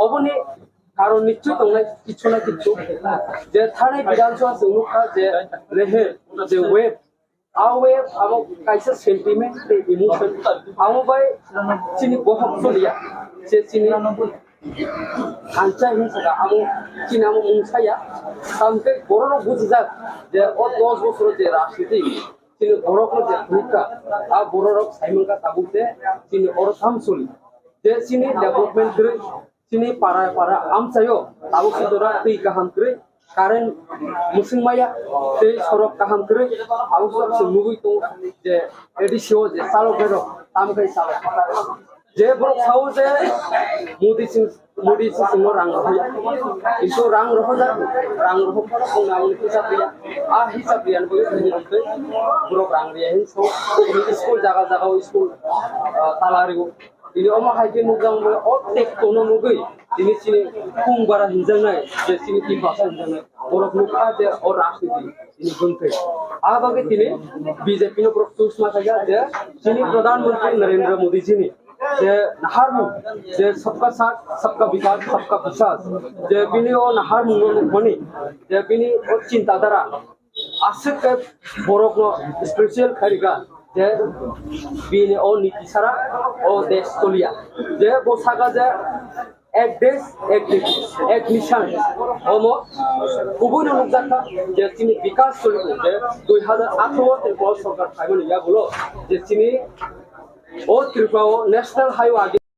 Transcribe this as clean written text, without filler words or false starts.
অবনি কারণ নিশ্চয়ই তোমরা কিছু না কিছু যে থানে বিধানসভা সুনুকা যে রেহে যে ওয়েব আওয়েব আবো কাইসা সেন্টিমেন্ট তে ইমোশন আমো বাই চিনি বহক সলিয়া যে চিনি আনচা হিংসা আমো চিনি আমো মুংসায়া তামকে বড় বুঝিজাক যে ও 10 বছর যে রাজনীতি চিনি বড় যে ভূমিকা আ বড় সাইমনকা তাবুতে চিনি অরথাম সলি যে চিনি ডেভেলপমেন্ট করে চিনি পাড়ায় পাড়া আমচাইও তাবো সুদরা তুই কাহাম করে কারেন্ট মুসিংমায়া তে সড়ক কাহাম করে আবো সব মুগুই তো যে এডিসিও যে চালক বেরো তামকাই চালক যে বড় খাও যে মুদি সিং রাং রহয়া কিন্তু রাং রহজা রাং রহ পড়া কোন আমল হিসাব দিয়া আ হিসাব দিয়া বলে নিতে বড় রাং রিয়া হিন সো স্কুল জায়গা জায়গা school তালারিগো ini oma haike mugang mo otek tono nugui ini sini kung bara hinjangai je sini ti basa hinjangai borok nukha je or rakhniti ini gunte abage tini bjp no proktus ma thaga je sini pradhan mantri narendra modi ji ni je naharmu je sabka sath sabka vikas sabka vishwas je bini o naharmu moni je bini o chinta dara asik borok no special khariga যে বিনে ও নীতি ছাড়া ও দেশ চলিয়া যে বসাগা যে এক দেশ এক নীতি এক মিশন ওম গুবুন অনুজাতা যে তিনি বিকাশ চলিব যে 2018 ত্রিপুরা সরকার ফাইনাল ইয়াগুলো যে তিনি ও ত্রিপুরা ন্যাশনাল হাইওয়ে